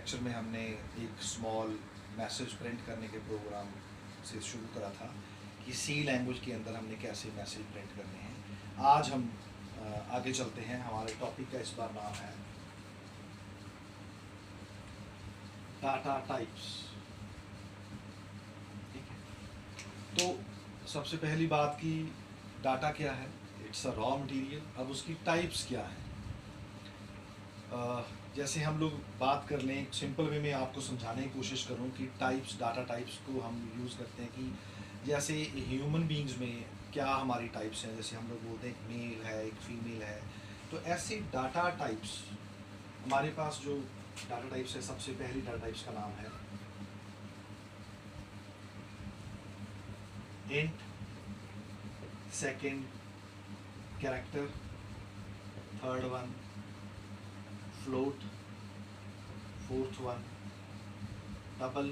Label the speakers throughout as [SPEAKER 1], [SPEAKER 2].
[SPEAKER 1] Lecture में हमने एक स्मॉल मैसेज प्रिंट करने के प्रोग्राम से शुरू करा था कि सी लैंग्वेज के अंदर हमने कैसे मैसेज प्रिंट करने हैं। आज हम आगे चलते हैं। हमारे टॉपिक का इस बार नाम है डाटा टाइप्स। ठीक है, तो सबसे पहली बात की डाटा क्या है, इट्स अ रॉ मटेरियल। अब उसकी टाइप्स क्या है। जैसे हम लोग बात कर लें, सिंपल वे में आपको समझाने की कोशिश करूं कि टाइप्स, डाटा टाइप्स को हम यूज़ करते हैं कि जैसे ह्यूमन बींग्स में क्या हमारी टाइप्स हैं। जैसे हम लोग बोलते हैं एक मेल है, एक फीमेल है, तो ऐसे डाटा टाइप्स हमारे पास जो डाटा टाइप्स है, सबसे पहली डाटा टाइप्स का नाम है int, second character, third one float, fourth one double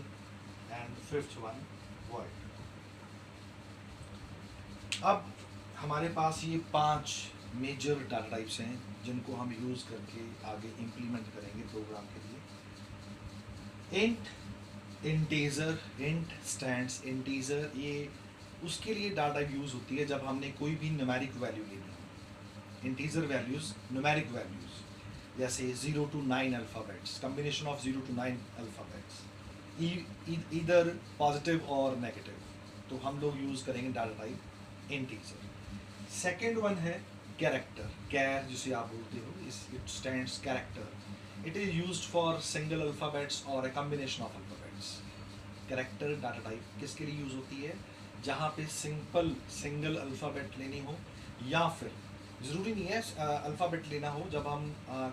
[SPEAKER 1] and fifth one void. अब हमारे पास ये 5 मेजर डाटा टाइप्स हैं जिनको हम यूज़ करके आगे इम्प्लीमेंट करेंगे प्रोग्राम के लिए। Int, integer, int stands integer, ये उसके लिए डाटा टाइप यूज़ होती है जब हमने कोई भी न्यूमेरिक वैल्यू लेनी हो। इंटीजर वैल्यूज़, न्यूमेरिक वैल्यूज़, जैसे 0 to 9 alphabets, combination of 0 to 9 alphabets, either positive और नेगेटिव, तो हम लोग यूज़ करेंगे data type integer. Second one है कैरेक्टर, कैर जिसे आप बोलते हो, it stands character. It is used for single alphabets और a combination of alphabets. Character data type किसके लिए यूज़ होती है, जहाँ पे सिंगल अल्फ़ाबेट लेनी हो, या फिर ज़रूरी नहीं है अल्फ़ाबेट लेना हो। जब हम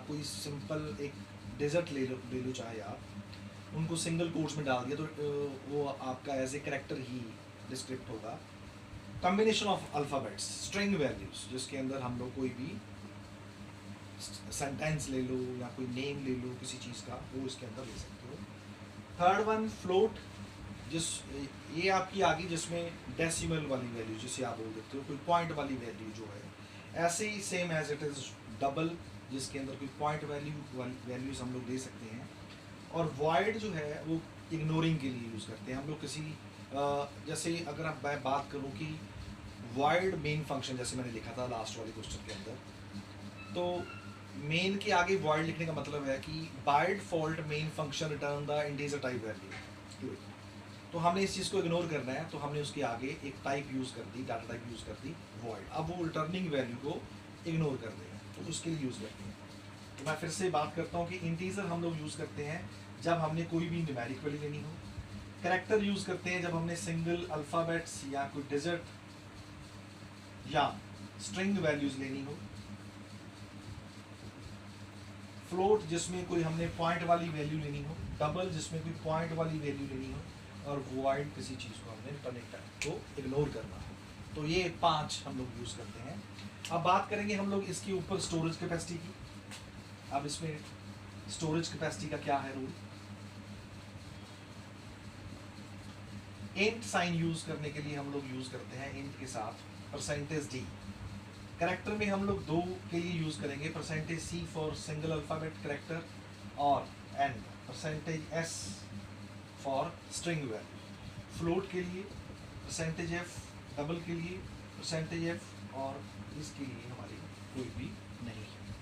[SPEAKER 1] कोई सिंपल एक डेजर्ट ले लो चाहे आप, उनको सिंगल कोट्स में डाल दिया तो वो आपका एज ए कैरेक्टर ही डिस्क्रिप्ट होगा। Combination of alphabets, string values, जिसके अंदर हम लोग कोई भी सेंटेंस ले लो या कोई नेम ले लो किसी चीज़ का, वो इसके अंदर ले सकते हो। थर्ड वन फ्लोट, ये आपकी आ गई जिसमें डेसिमल वाली वैल्यू जिसे आप बोल देते हो, कोई पॉइंट वाली वैल्यू जो है। ऐसे ही same as it is double, जिसके अंदर कोई पॉइंट वैल्यूज हम लोग दे सकते हैं। और वॉइड जो है वो इग्नोरिंग के लिए यूज़ करते हैं हम लोग। किसी जैसे अगर आप मैं बात करूँ कि वॉइड मेन फंक्शन, जैसे मैंने लिखा था लास्ट वाले क्वेश्चन के अंदर, तो मेन के आगे वॉइड लिखने का मतलब है कि by default main function return the integer type value, तो हमने इस चीज़ को इग्नोर करना है, तो हमने उसके आगे एक टाइप यूज़ कर दी, डाटा टाइप यूज़ कर दी वॉइड। अब वो रिटर्निंग वैल्यू को इग्नोर कर देगा, तो उसके लिए यूज़ करते हैं। तो मैं फिर से बात करता हूँ कि इंटीजर हम लोग यूज़ करते हैं जब हमने कोई भी न्यूमेरिक वैल्यू लेनी हो। कैरेक्टर यूज़ करते हैं जब हमने सिंगल अल्फ़ाबेट्स या कोई डिजिट या स्ट्रिंग वैल्यूज़ लेनी हो। फ्लोट जिसमें कोई हमने पॉइंट वाली वैल्यू लेनी हो, डबल जिसमें कोई पॉइंट वाली वैल्यू लेनी हो, और वॉइड किसी चीज़ को हमने रिटर्निंग टाइप को इग्नोर करना हो। तो ये 5 हम लोग यूज़ करते हैं। अब बात करेंगे हम लोग इसके ऊपर स्टोरेज कैपेसिटी की। अब इसमें स्टोरेज कैपेसिटी का क्या है रूल। इंट साइन यूज़ करने के लिए हम लोग यूज़ करते हैं इंट के साथ %d। कैरेक्टर में हम लोग 2 के लिए यूज़ करेंगे, %c for single alphabet character और n %s for string value. Float के लिए %f, डबल के लिए %f, और इसके लिए हमारी कोई भी नहीं है।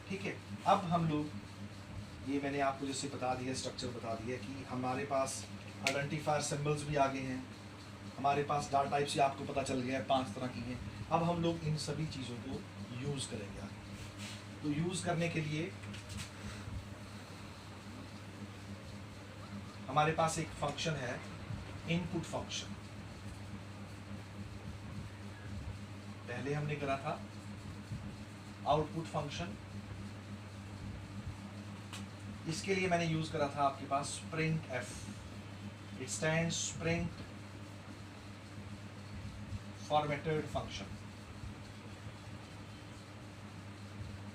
[SPEAKER 1] ठीक है, अब हम लोग ये मैंने आपको जैसे बता दिया, स्ट्रक्चर बता दिया कि हमारे पास आइडेंटिफायर सिंबल्स भी आगे हैं, हमारे पास डाटा टाइप्स ही आपको पता चल गया है 5 तरह की हैं। अब हम लोग इन सभी चीज़ों को यूज़ करेंगे आगे। तो यूज़ करने के लिए हमारे पास एक फंक्शन है इनपुट फंक्शन। पहले हमने करा था आउटपुट फंक्शन। इसके लिए मैंने यूज करा था आपके पास print f, it stands print formatted function.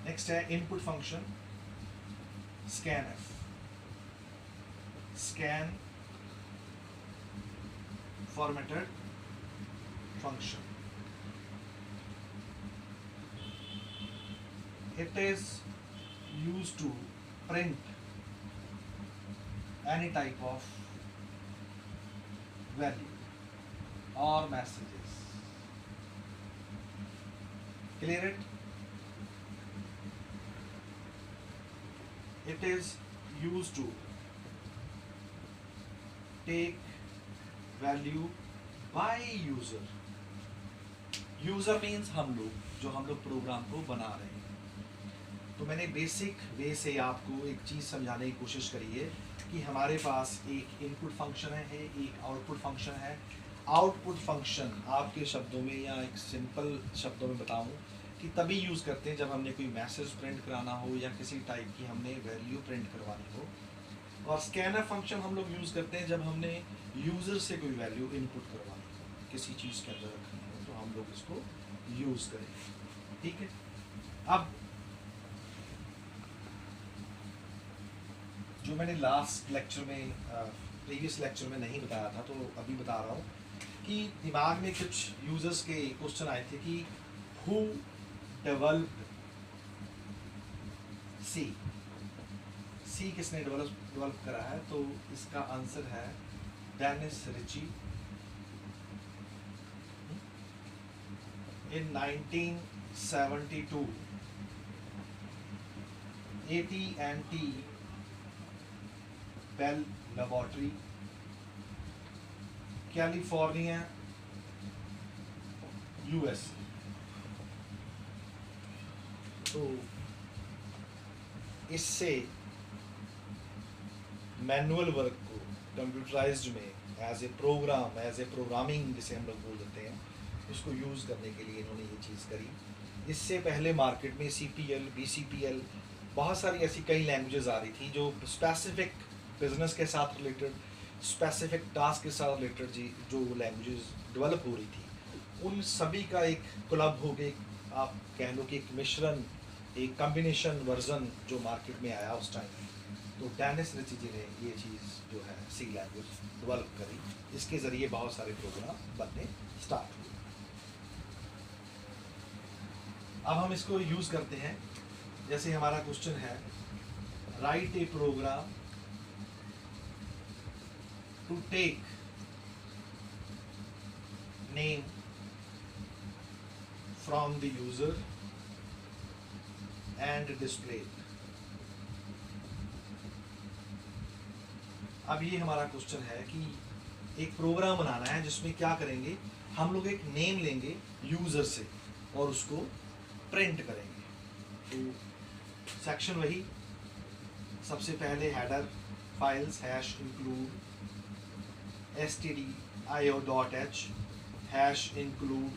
[SPEAKER 1] Next है input function scan f, scan formatted function. It is used to print any type of value or messages. Clear it? It is used to take value by user. User means हम लोग programme को बना रहे हैं। तो मैंने basic way से आपको एक चीज़ समझाने की कोशिश करी है कि हमारे पास एक इनपुट फंक्शन है, एक आउटपुट फंक्शन है। आउटपुट फंक्शन आपके शब्दों में या एक सिंपल शब्दों में बताऊं कि तभी यूज़ करते हैं जब हमने कोई मैसेज प्रिंट कराना हो या किसी टाइप की हमने वैल्यू प्रिंट करवानी हो। और स्कैनर फंक्शन हम लोग यूज़ करते हैं जब हमने यूज़र से कोई वैल्यू इनपुट करवानी हो, किसी चीज़ के अंदर रखनी हो, तो हम लोग इसको यूज़ करेंगे। ठीक है, अब जो मैंने लास्ट लेक्चर में प्रीवियस लेक्चर में नहीं बताया था, तो अभी बता रहा हूँ कि दिमाग में कुछ यूजर्स के क्वेश्चन आए थे कि हु डेवलप्ड सी किसने डेवलप करा है। तो इसका आंसर है Dennis Ritchie in 1972 AT&T Bell laboratory, California, US. तो इससे मैनुअल वर्क को कंप्यूटराइज्ड में as a program, as a programming जिसे हम लोग बोल देते हैं, इसको यूज़ करने के लिए इन्होंने ये चीज़ करी। इससे पहले मार्केट में CPL, BCPL, बहुत सारी ऐसी कई लैंग्वेजेस आ रही थी जो स्पेसिफिक बिजनेस के साथ रिलेटेड, स्पेसिफिक टास्क के साथ रिलेटेड जी जो लैंग्वेजेस डेवलप हो रही थी, उन सभी का एक क्लब हो गए, आप कह लो कि एक मिश्रण, एक कॉम्बिनेशन वर्जन जो मार्केट में आया उस टाइम। तो डेनिस रिची जी ने ये चीज़ जो है सी लैंग्वेज डेवलप करी, इसके ज़रिए बहुत सारे प्रोग्राम बनने स्टार्ट हुए। अब हम इसको यूज़ करते हैं, जैसे हमारा क्वेश्चन है write a program to take name from the user and display it. अब ये हमारा क्वेश्चन है कि एक प्रोग्राम बनाना है जिसमें क्या करेंगे, हम लोग एक नेम लेंगे यूजर से और उसको प्रिंट करेंगे। तो सेक्शन वही, सबसे पहले header files hash include stdio.h hash include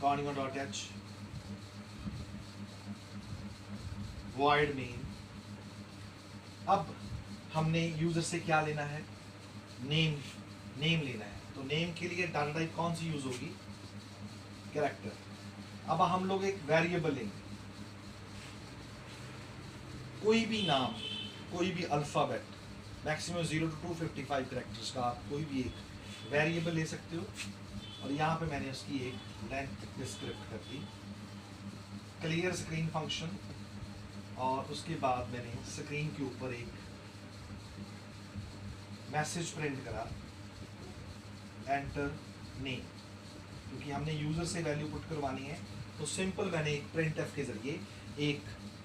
[SPEAKER 1] conio.h void main। अब हमने यूजर से क्या लेना है, नेम लेना है। तो नेम के लिए डाटा टाइप कौन सी यूज होगी, कैरेक्टर। अब हम लोग एक वेरिएबल लेंगे, कोई भी नाम, कोई भी अल्फ़ाबेट, मैक्सिमम 0 to 255 कैरेक्टर्स का आप कोई भी एक वेरिएबल ले सकते हो। और यहाँ पे मैंने उसकी एक लेंथ डिस्क्रिप्ट कर दी, क्लियर स्क्रीन फंक्शन, और उसके बाद मैंने स्क्रीन के ऊपर एक मैसेज प्रिंट करा, एंटर नेम, क्योंकि हमने यूज़र से वैल्यू पुट करवानी है। तो सिंपल मैंने एक प्रिंट एफ के ज़रिए एक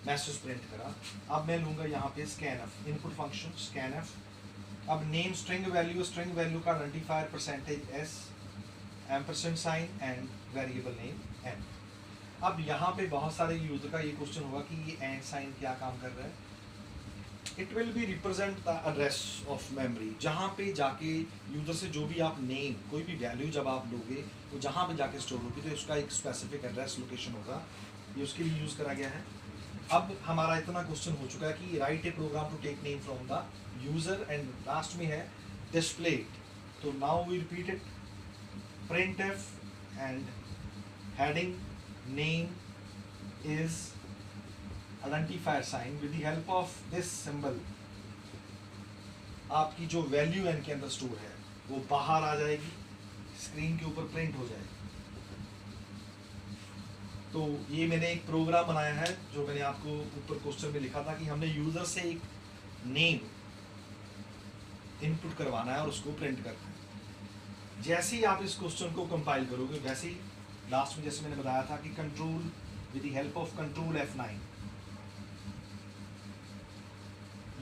[SPEAKER 1] मैसेज प्रिंट करा। अब मैं लूँगा यहाँ पे स्कैनएफ, इनपुट फंक्शन स्कैनएफ। अब नेम स्ट्रिंग वैल्यू का identifier %s ampersand sign and variable name n। अब यहाँ पे बहुत सारे यूजर का ये क्वेश्चन होगा कि ये एंड साइन क्या काम कर रहा है। It will be represent the address of memory, जहाँ पे जाके यूजर से जो भी आप नेम, कोई भी वैल्यू जब आप लोगे वो जहाँ पे जाके स्टोर होगी, तो उसका एक स्पेसिफिक एड्रेस लोकेशन होगा, ये उसके लिए यूज़ करा गया है। अब हमारा इतना क्वेश्चन हो चुका है कि write a program to take name from the user, and last में है डिस्प्ले। तो now we repeat it, printf and heading name is identifier sign। with the help of this symbol आपकी जो वैल्यू n के अंदर store है वो बाहर आ जाएगी, स्क्रीन के ऊपर प्रिंट हो जाएगी। तो ये मैंने एक प्रोग्राम बनाया है जो मैंने आपको ऊपर क्वेश्चन में लिखा था कि हमने यूज़र से एक नेम इनपुट करवाना है और उसको प्रिंट करना है। जैसे ही आप इस क्वेश्चन को कंपाइल करोगे वैसे ही लास्ट में जैसे मैंने बताया था कि control with the help of control F9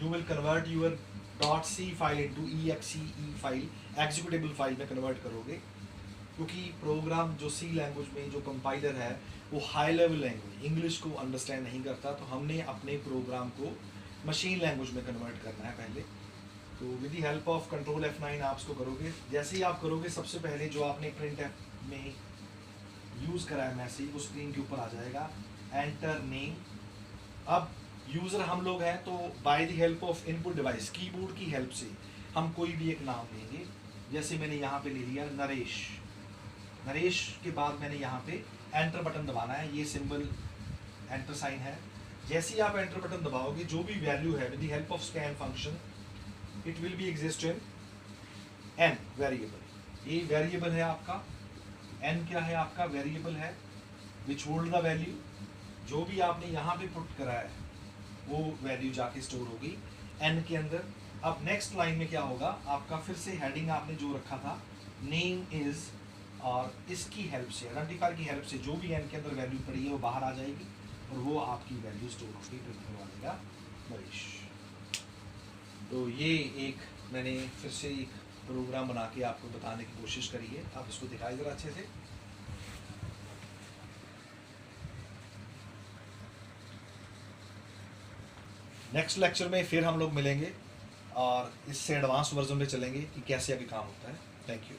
[SPEAKER 1] you will convert your .c file into exe file, executable file में कन्वर्ट करोगे, क्योंकि प्रोग्राम जो सी लैंग्वेज में जो कंपाइलर है वो हाई लेवल लैंग्वेज इंग्लिश को अंडरस्टैंड नहीं करता, तो हमने अपने प्रोग्राम को मशीन लैंग्वेज में कन्वर्ट करना है पहले। तो with the help of control F9 आप इसको करोगे। जैसे ही आप करोगे सबसे पहले जो आपने प्रिंट में यूज़ करा है मैसेज वो स्क्रीन के ऊपर आ जाएगा, एंटर नेम। अब यूज़र हम लोग हैं तो by the help of input device keyboard की हेल्प से हम कोई भी एक नाम लेंगे। जैसे मैंने यहाँ पे ले लिया नरेश। नरेश के बाद मैंने यहाँ पे एंटर बटन दबाना है, ये सिंबल एंटर साइन है। जैसे ही आप एंटर बटन दबाओगे जो भी वैल्यू है with the help of scan function it will be exist in an variable. ये वेरिएबल है आपका, एन क्या है आपका वेरिएबल है विच होल्ड द वैल्यू। जो भी आपने यहाँ पे पुट करा है वो वैल्यू जाके स्टोर होगी एन के अंदर। अब नेक्स्ट लाइन में क्या होगा आपका, फिर से हेडिंग आपने जो रखा था नेम इज, और इसकी हेल्प से आइडेंटिफायर की हेल्प से जो भी एन के अंदर वैल्यू पड़ी है वो बाहर आ जाएगी और वो आपकी वैल्यू स्टोर होगी, प्रिंट करवा देगा नरेश। तो ये एक मैंने फिर से एक प्रोग्राम बना के आपको बताने की कोशिश करी है। आप इसको दिखाई ज़रा अच्छे से। नेक्स्ट लेक्चर में फिर हम लोग मिलेंगे और इससे एडवांस वर्जन में चलेंगे कि कैसे आगे काम होता है। Thank you.